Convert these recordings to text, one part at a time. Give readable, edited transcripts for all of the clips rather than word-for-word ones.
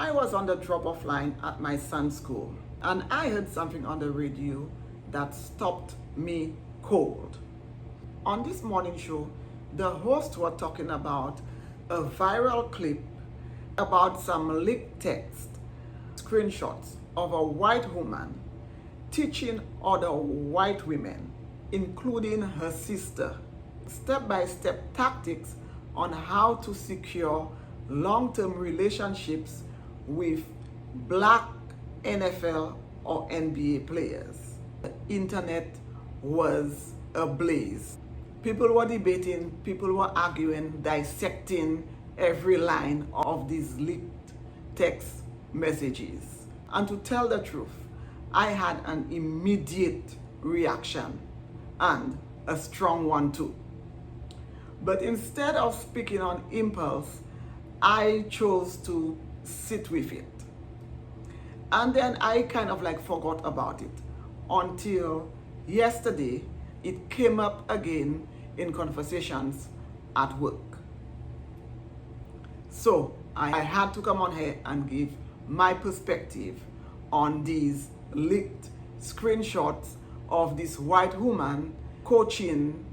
I was on the drop-off line at my son's school, and I heard something on the radio that stopped me cold. On this morning show, the hosts were talking about a viral clip about some leaked text, screenshots of a white woman teaching other white women, including her sister, step-by-step tactics on how to secure long-term relationships with black NFL or NBA players. The internet was ablaze. People were debating, people were arguing, dissecting every line of these leaked text messages. And to tell the truth, I had an immediate reaction, and a strong one too. But instead of speaking on impulse, I chose to sit with it. And then I kind of forgot about it until yesterday it came up again in conversations at work. So I had to come on here and give my perspective on these leaked screenshots of this white woman coaching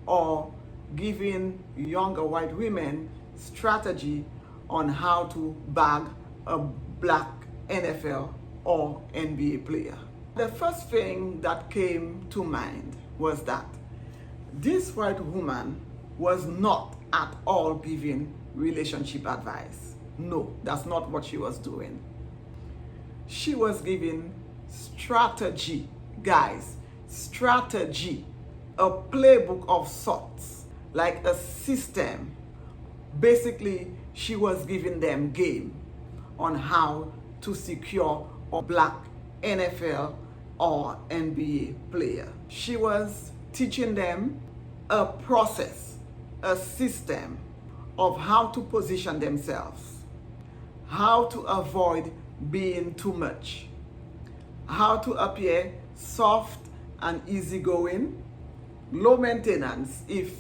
or giving younger white women strategy on how to bag a black NFL or NBA player. The first thing that came to mind was that this white woman was not at all giving relationship advice. No, that's not what she was doing. She was giving strategy, guys, strategy, a playbook of sorts, like a system. Basically, she was giving them game on how to secure a black NFL or NBA player. She was teaching them a process, a system of how to position themselves, how to avoid being too much, how to appear soft and easygoing, low maintenance, if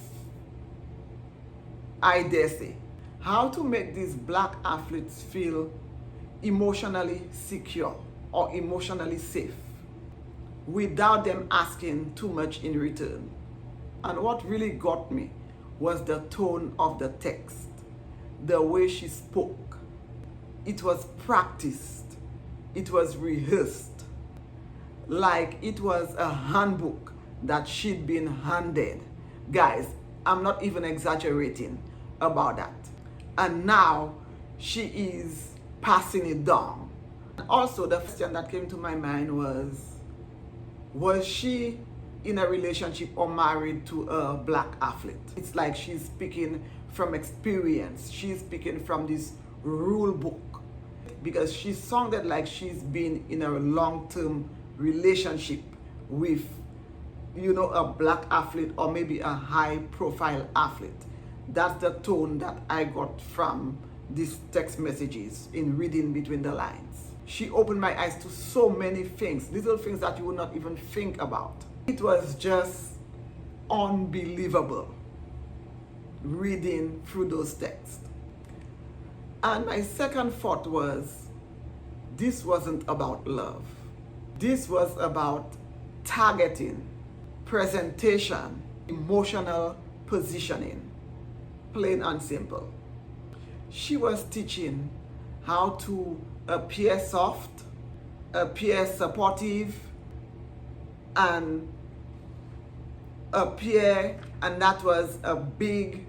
I dare say, how to make these black athletes feel emotionally secure or emotionally safe without them asking too much in return. And what really got me was the tone of the text, the way she spoke. It was practiced, it was rehearsed, like it was a handbook that she'd been handed. Guys, I'm not even exaggerating about that. And now she is passing it down. Also, the question that came to my mind was she in a relationship or married to a black athlete? It's like she's speaking from experience. She's speaking from this rule book, because she sounded like she's been in a long-term relationship with, a black athlete or maybe a high-profile athlete. That's the tone that I got from these text messages in reading between the lines. She opened my eyes to so many things, little things that you would not even think about. It was just unbelievable reading through those texts. And my second thought was, this wasn't about love. This was about targeting, presentation, emotional positioning, plain and simple. She was teaching how to appear soft, appear supportive, and that was a big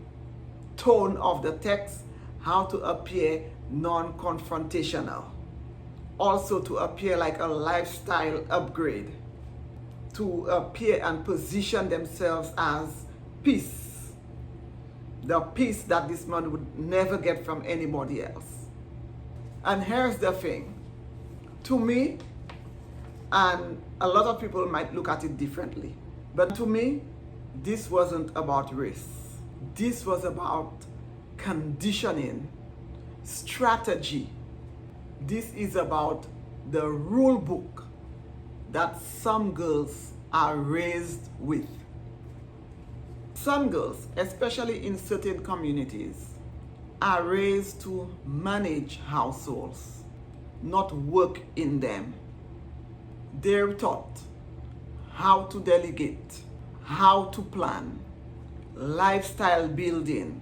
tone of the text, how to appear non-confrontational. Also to appear like a lifestyle upgrade, to appear and position themselves as peace, the peace that this man would never get from anybody else. And here's the thing, to me, and a lot of people might look at it differently, but to me, this wasn't about race. This was about conditioning, strategy. This is about the rule book that some girls are raised with. Some girls, especially in certain communities, are raised to manage households. not work in them. They're taught how to delegate, how to plan, lifestyle building,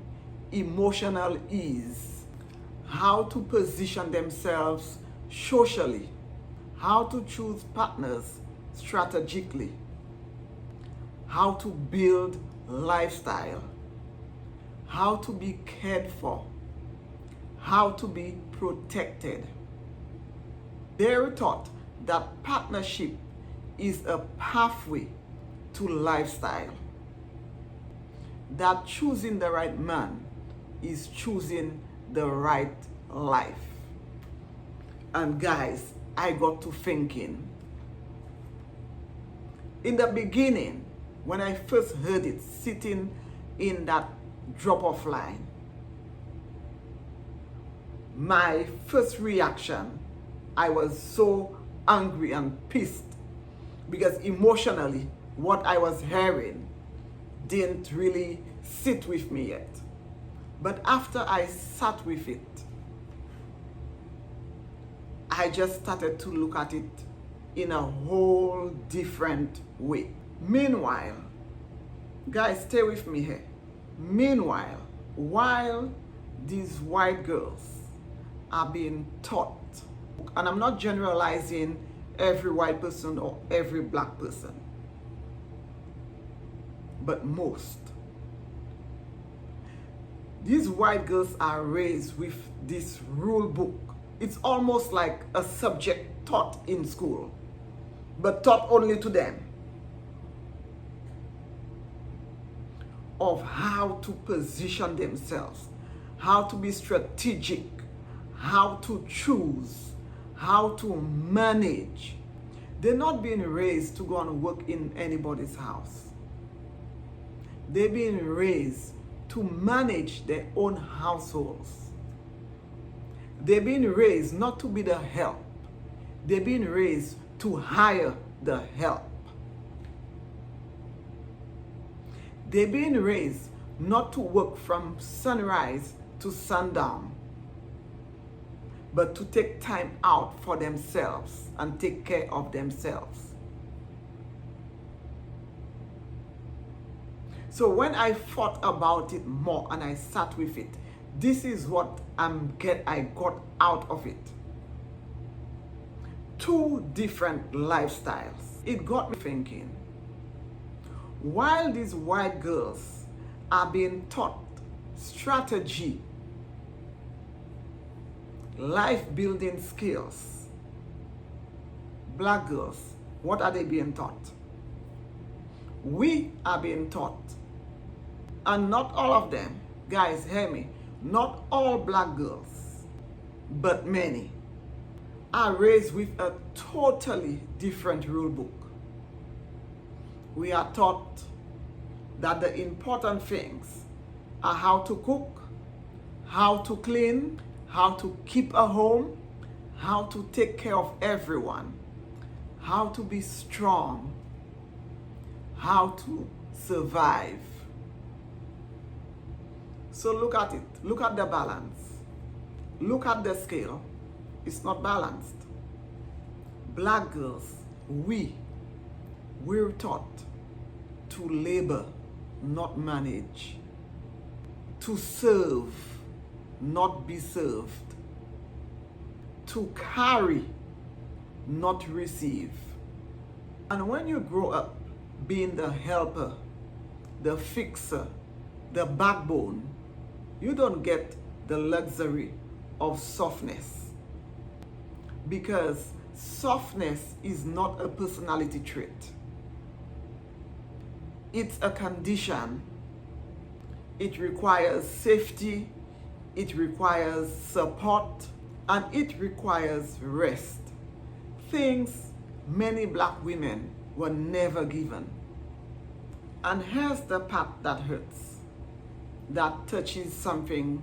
emotional ease, how to position themselves socially, how to choose partners strategically, how to build lifestyle, how to be cared for, how to be protected. They're taught that partnership is a pathway to lifestyle, that choosing the right man is choosing the right life. And guys, I got to thinking. In the beginning, when I first heard it sitting in that drop-off line, my first reaction, I was so angry and pissed because emotionally what I was hearing didn't really sit with me yet. But after I sat with it, I just started to look at it in a whole different way. Meanwhile, guys, stay with me here. Meanwhile, while these white girls are being taught, and I'm not generalizing every white person or every black person, but most. These white girls are raised with this rule book. It's almost like a subject taught in school, but taught only to them, of how to position themselves, how to be strategic, how to choose, how to manage. They're not being raised to go and work in anybody's house. They're being raised to manage their own households. They're being raised not to be the help. They're being raised to hire the help. They're being raised not to work from sunrise to sundown, but to take time out for themselves and take care of themselves. So when I thought about it more and I sat with it, this is what I got out of it. Two different lifestyles. It got me thinking. While these white girls are being taught strategy, life building skills, black girls, what are they being taught? We are being taught, and not all of them, guys, hear me, not all black girls, but many, are raised with a totally different rule book. We are taught that the important things are how to cook, how to clean, how to keep a home, how to take care of everyone, how to be strong, how to survive. So look at it. Look at the balance. Look at the scale. It's not balanced. Black girls, we're taught to labor, not manage, to serve, not be served, to carry, not receive. And when you grow up being the helper, the fixer, the backbone, you don't get the luxury of softness, because softness is not a personality trait. It's a condition. It requires safety, it requires support, and it requires rest. Things many black women were never given. And here's the part that hurts, that touches something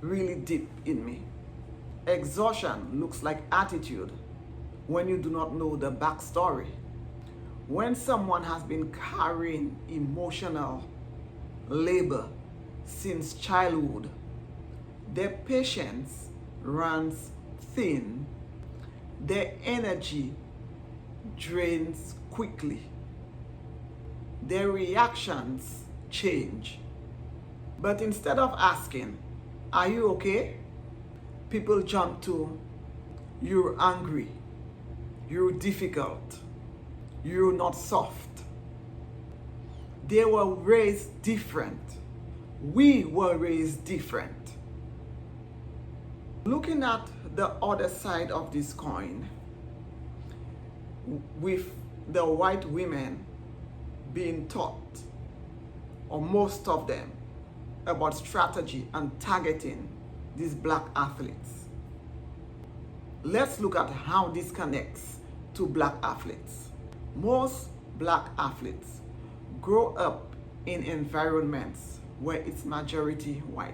really deep in me. Exhaustion looks like attitude when you do not know the backstory. When someone has been carrying emotional labor since childhood, their patience runs thin their energy drains quickly. Their reactions change. But instead of asking, "Are you okay?" people jump to, "You're angry, you're difficult, you're not soft." They were raised different. We were raised different. Looking at the other side of this coin, with the white women being taught, or most of them, about strategy and targeting these black athletes. Let's look at how this connects to black athletes. Most black athletes grow up in environments where it's majority white,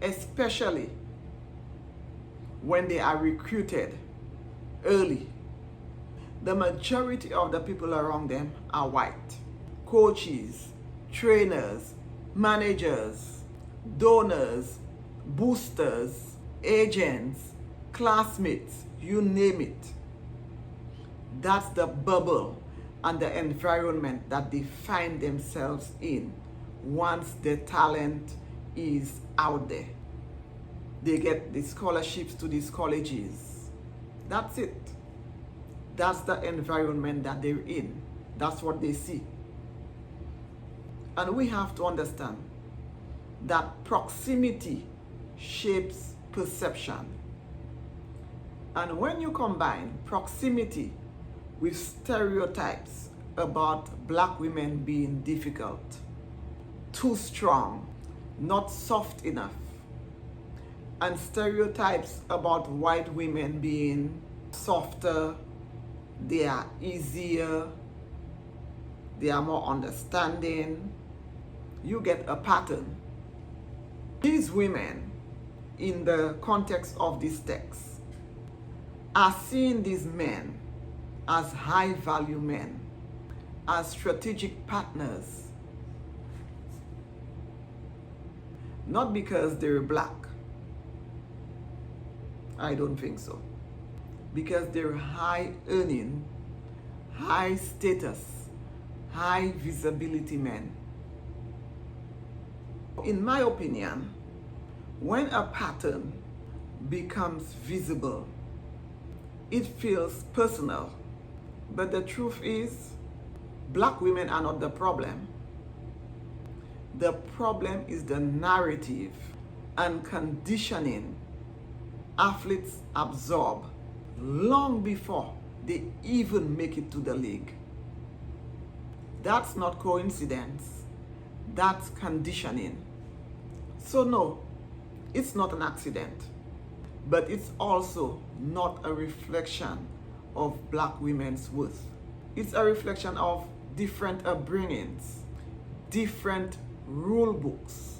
especially when they are recruited early. The majority of the people around them are white. Coaches, trainers, managers, donors, boosters, agents, classmates, you name it. That's the bubble and the environment that they find themselves in once the talent is out there. They get the scholarships to these colleges. That's it. That's the environment that they're in. That's what they see. And we have to understand that proximity shapes perception. And when you combine proximity with stereotypes about black women being difficult, too strong, not soft enough, and stereotypes about white women being softer, they are easier, they are more understanding, you get a pattern. These women, in the context of this text, are seeing these men as high value men, as strategic partners, not because they're black. I don't think so. Because they're high earning, high status, high visibility men. In my opinion, when a pattern becomes visible, it feels personal. But the truth is, black women are not the problem. The problem is the narrative and conditioning athletes absorb long before they even make it to the league. That's not coincidence. That's conditioning. So no, it's not an accident, but it's also not a reflection of black women's worth. It's a reflection of different upbringings, different rule books,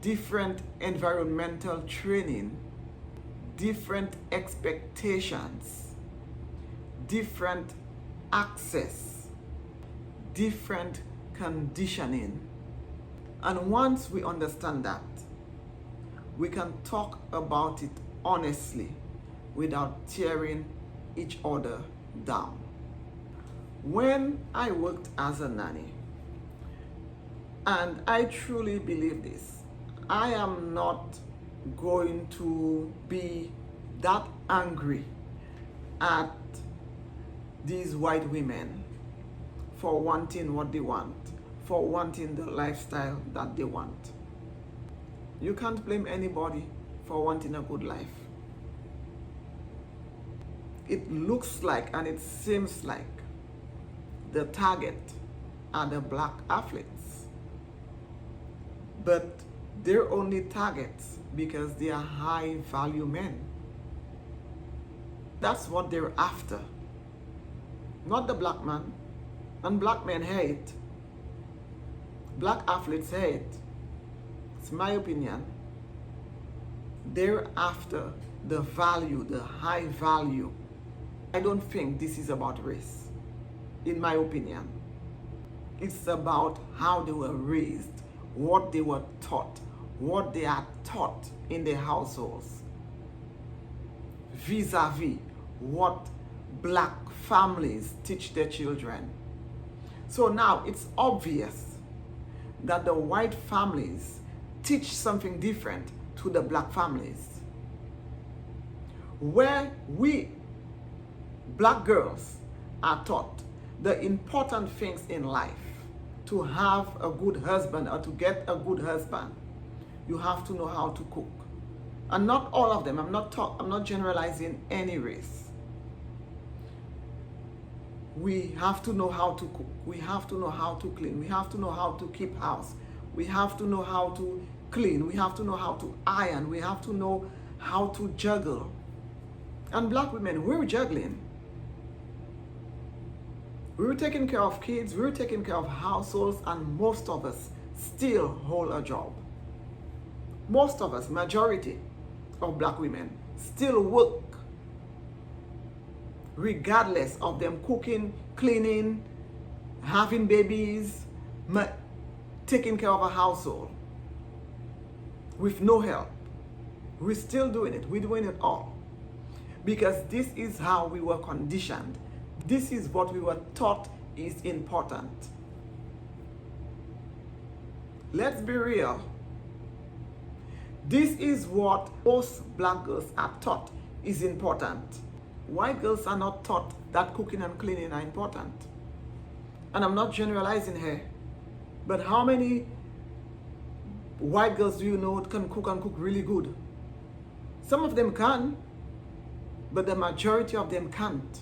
different environmental training, different expectations, different access, different conditioning. And once we understand that, we can talk about it honestly without tearing each other down. When I worked as a nanny, and I truly believe this, I am not going to be that angry at these white women for wanting what they want, for wanting the lifestyle that they want. You can't blame anybody for wanting a good life. It looks like and it seems like the target are the black athletes. But they're only targets because they are high value men. That's what they're after. Not the black man. And black men hate. Black athletes hate. It's my opinion. They're after the value, the high value. I don't think this is about race, in my opinion. It's about how they were raised, what they were taught, what they are taught in their households, vis-a-vis what black families teach their children. So now it's obvious that the white families teach something different to the black families. Where we black girls are taught the important things in life, to have a good husband or to get a good husband, you have to know how to cook. And not all of them, I'm not generalizing any race. We have to know how to cook. We have to know how to clean. We have to know how to keep house. We have to know how to clean. We have to know how to iron. We have to know how to juggle. And black women, we're juggling. We were taking care of kids, we were taking care of households, and most of us still hold a job. Most of us, majority of black women, still work regardless of them cooking, cleaning, having babies, taking care of a household with no help. We're still doing it. We're doing it all. Because this is how we were conditioned. This is what we were taught is important. Let's be real. This is what most black girls are taught is important. White girls are not taught that cooking and cleaning are important. And I'm not generalizing here, but how many white girls do you know can cook and cook really good? Some of them can, but the majority of them can't.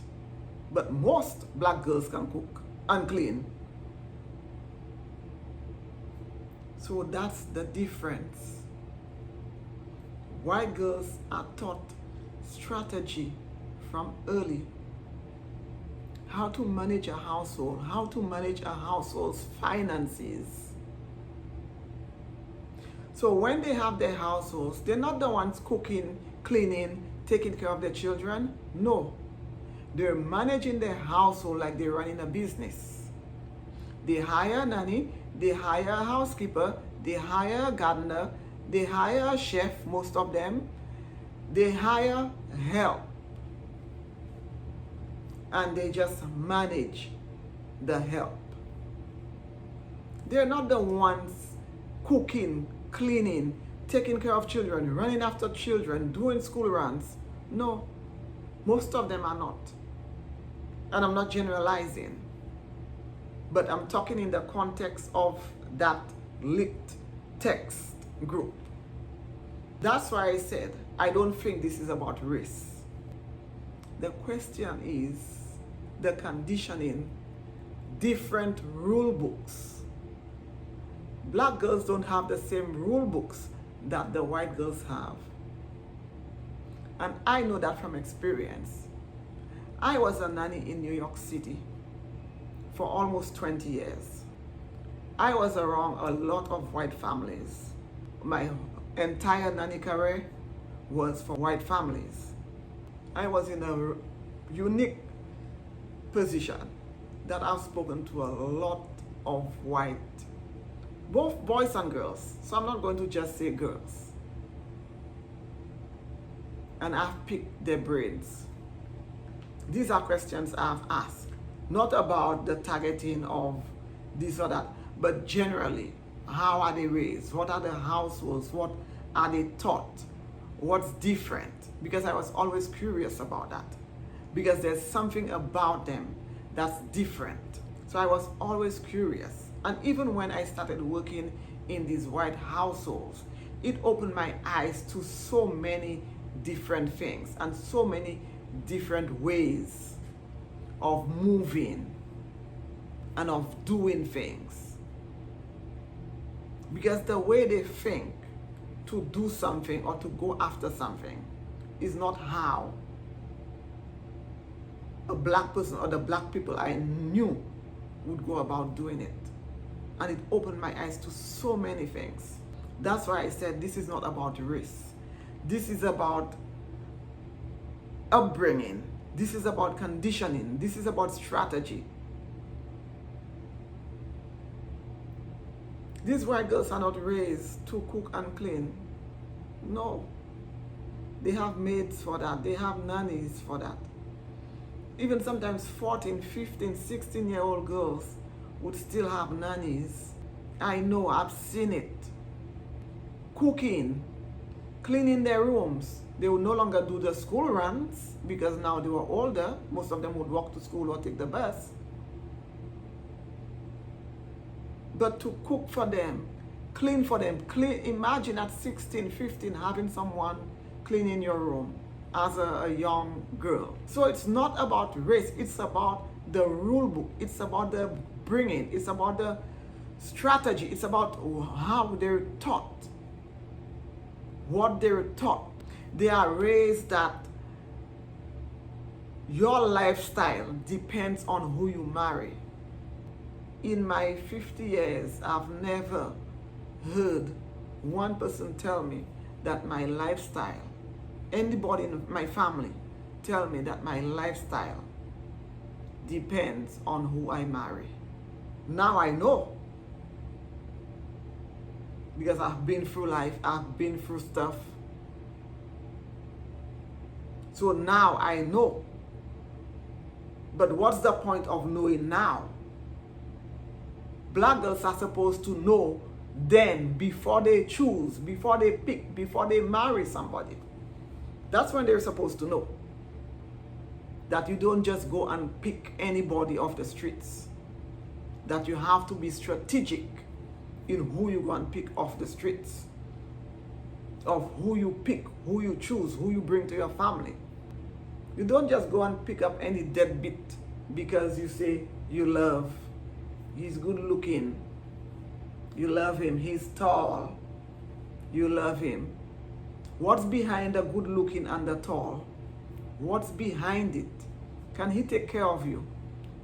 But most black girls can cook and clean. So that's the difference. White girls are taught strategy from early. How to manage a household, how to manage a household's finances. So when they have their households, they're not the ones cooking, cleaning, taking care of their children. No. They're managing their household like they're running a business. They hire a nanny, they hire a housekeeper, they hire a gardener, they hire a chef, most of them. They hire help. And they just manage the help. They're not the ones cooking, cleaning, taking care of children, running after children, doing school runs. No, most of them are not. And I'm not generalizing, but I'm talking in the context of that leaked text group. That's why I said I don't think this is about race. The question is the conditioning, different rule books. Black girls don't have the same rule books that the white girls have. And I know that from experience. I was a nanny in New York City for almost 20 years. I was around a lot of white families. My entire nanny career was for white families. I was in a unique position that I've spoken to a lot of white, both boys and girls. So I'm not going to just say girls. And I've picked their brains. These are questions I've asked, not about the targeting of this or that, but generally, how are they raised? What are the households? What are they taught? What's different? Because I was always curious about that. Because there's something about them that's different. So I was always curious. And even when I started working in these white households, it opened my eyes to so many different things and so many different ways of moving and of doing things. Because the way they think to do something or to go after something is not how a black person or the black people I knew would go about doing it. And it opened my eyes to so many things. That's why I said this is not about race. This is about upbringing. This is about conditioning. This is about strategy. These white girls are not raised to cook and clean. No. They have maids for that. They have nannies for that. Even sometimes 14, 15, 16-year-old girls would still have nannies. I know, I've seen it. Cooking, cleaning their rooms. They would no longer do the school runs because now they were older. Most of them would walk to school or take the bus. But to cook for them, clean for them. Imagine at 16, 15 having someone cleaning your room as a young girl. So it's not about race, it's about the rule book, it's about the bringing, it's about the strategy, it's about how they're taught, what they're taught. They are raised that your lifestyle depends on who you marry. In my 50 years, I've never heard one person tell me that my lifestyle, anybody in my family tell me that my lifestyle depends on who I marry. Now I know, because I've been through life, I've been through stuff. So now I know. But what's the point of knowing now? Black girls are supposed to know then, before they choose, before they pick, before they marry somebody. That's when they're supposed to know. That you don't just go and pick anybody off the streets. That you have to be strategic in who you go and pick off the streets. Of who you pick, who you choose, who you bring to your family. You don't just go and pick up any deadbeat because you say you love. He's good looking. You love him. He's tall. You love him. What's behind the good looking and the tall? What's behind it? Can he take care of you?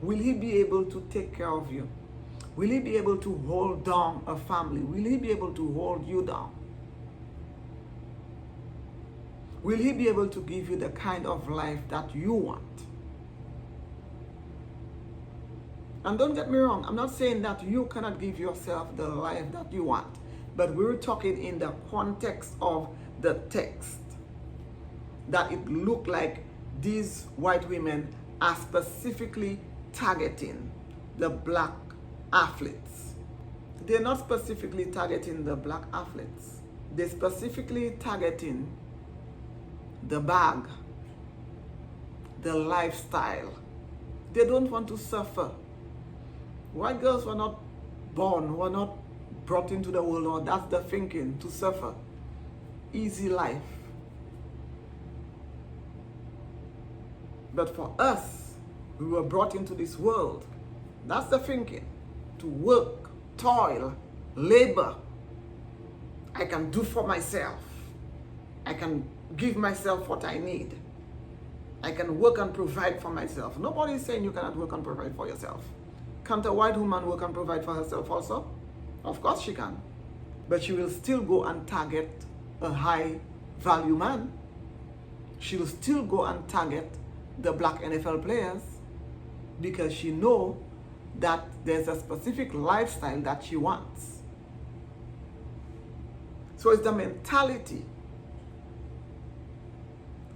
Will he be able to take care of you? Will he be able to hold down a family? Will he be able to hold you down? Will he be able to give you the kind of life that you want? And don't get me wrong, I'm not saying that you cannot give yourself the life that you want, but we're talking in the context of the text, that it looked like these white women are specifically targeting the black athletes. They're not specifically targeting the black athletes. They're specifically targeting the bag, the lifestyle. They don't want to suffer. White girls were not born, were not brought into the world, or that's the thinking, to suffer. Easy life. But for us, we were brought into this world. That's the thinking. To work, toil, labor. I can do for myself. I can give myself what I need. I can work and provide for myself. Nobody is saying you cannot work and provide for yourself. Can't a white woman work and provide for herself also? Of course she can. But she will still go and target a high value man. She will still go and target the black NFL players because she knows that there's a specific lifestyle that she wants. So it's the mentality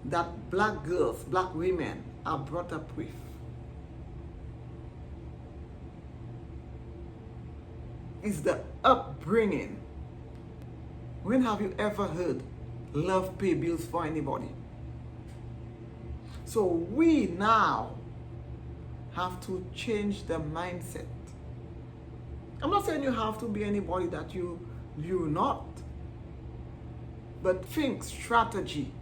that black girls, black women are brought up with. It's the upbringing. When have you ever heard love pay bills for anybody? So we now have to change the mindset. I'm not saying you have to be anybody that you're not. But think strategy.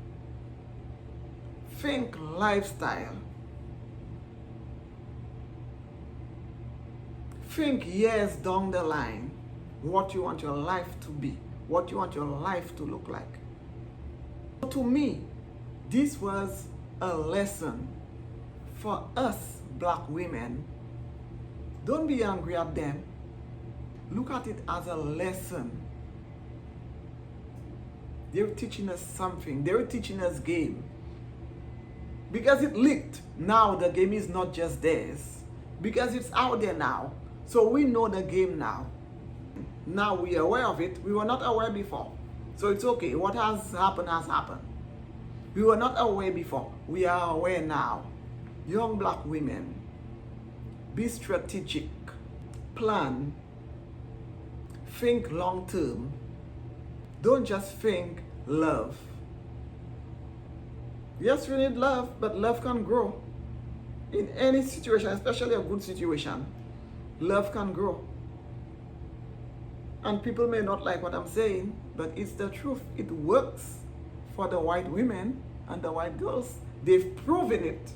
Think lifestyle. Think years down the line what you want your life to be, what you want your life to look like. To me, this was a lesson for us black women. Don't be angry at them. Look at it as a lesson. They're teaching us something. They're teaching us game. Because it leaked. Now the game is not just theirs. Because it's out there now. So we know the game now. Now we are aware of it. We were not aware before. So it's okay. What has happened has happened. We were not aware before. We are aware now. Young black women, be strategic, plan, think long term. Don't just think love. Yes, we need love, but love can grow. In any situation, especially a good situation, love can grow. And people may not like what I'm saying, but it's the truth. It works for the white women and the white girls. They've proven it.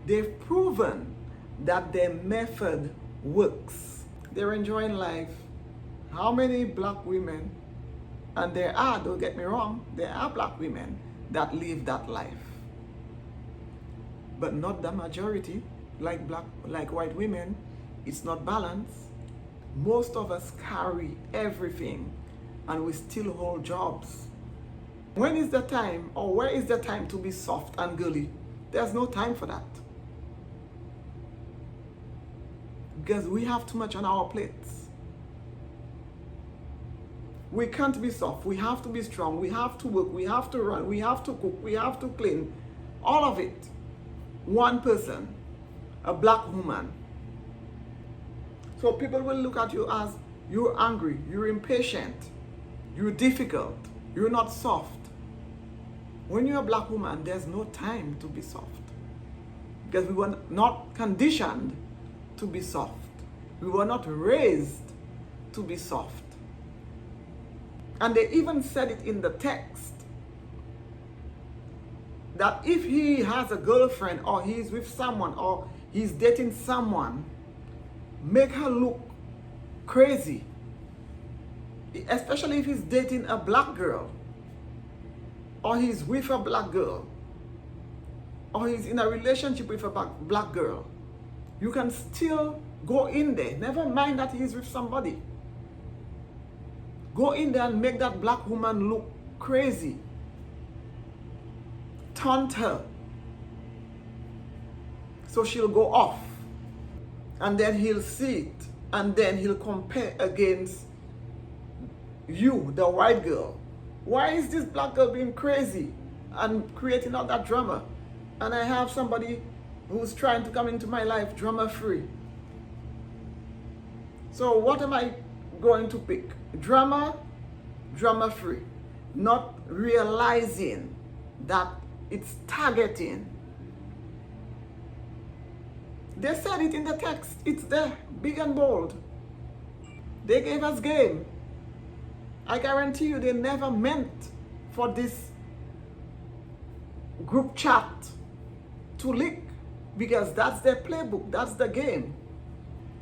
They've proven that their method works. They're enjoying life. How many black women, and there are, don't get me wrong, there are black women that live that life. But not the majority, like white women. It's not balanced. Most of us carry everything and we still hold jobs. When is the time, or where is the time to be soft and girly? There's no time for that. Because we have too much on our plates. We can't be soft. We have to be strong. We have to work. We have to run. We have to cook. We have to clean. All of it. One person, a black woman. So people will look at you as you're angry, you're impatient, you're difficult, you're not soft. When you're a black woman, there's no time to be soft. Because we were not conditioned to be soft. We were not raised to be soft. And they even said it in the text that if he has a girlfriend or he's with someone or he's dating someone, make her look crazy. Especially if he's dating a black girl or he's with a black girl or he's in a relationship with a black girl. You can still go in there. Never mind that he's with somebody. Go in there and make that black woman look crazy. Taunt her. So she'll go off. And then he'll see it. And then he'll compare against you, the white girl. Why is this black girl being crazy and creating all that drama? And I have somebody who's trying to come into my life drama free. So what am I going to pick? Drama free. Not realizing that it's targeting. They said it in the text. It's there, big and bold. They gave us game. I guarantee you they never meant for this group chat to leak, because that's their playbook, that's the game.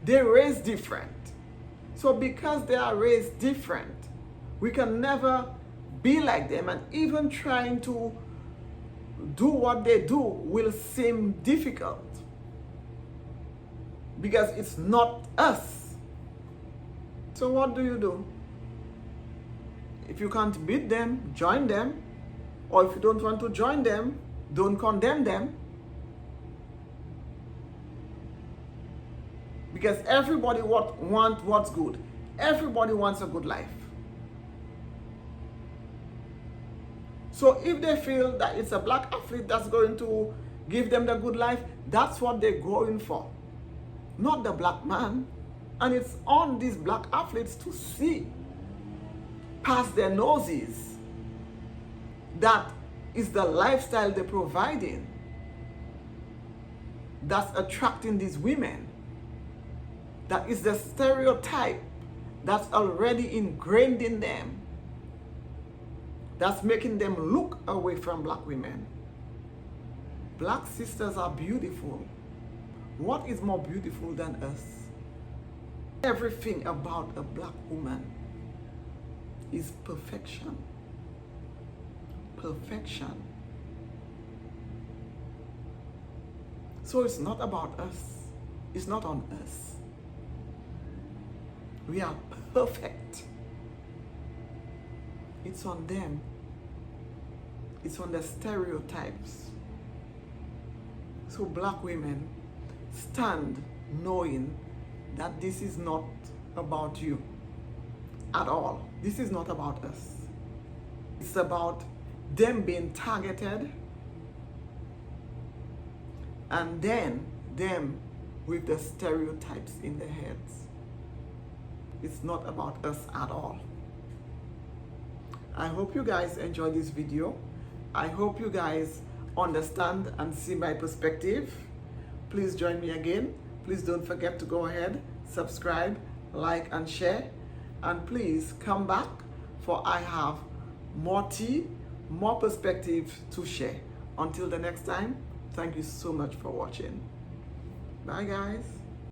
They're raised different. So because they are raised different, we can never be like them, and even trying to do what they do will seem difficult because it's not us. So what do? If you can't beat them, join them. Or if you don't want to join them, don't condemn them. Because everybody wants what's good. Everybody wants a good life. So if they feel that it's a black athlete that's going to give them the good life, that's what they're going for. Not the black man. And it's on these black athletes to see past their noses that is the lifestyle they're providing that's attracting these women. That is the stereotype that's already ingrained in them, that's making them look away from black women. Black sisters are beautiful. What is more beautiful than us? Everything about a black woman is perfection. Perfection. So it's not about us. It's not on us. We are perfect. It's on them. It's on the stereotypes. So black women, stand knowing that this is not about you at all. This is not about us. It's about them being targeted, and then them with the stereotypes in their heads. It's not about us at all. I hope you guys enjoyed this video. I hope you guys understand and see my perspective. Please join me again. Please don't forget to go ahead, subscribe, like, and share. And please come back, for I have more tea, more perspective to share. Until the next time, thank you so much for watching. Bye, guys.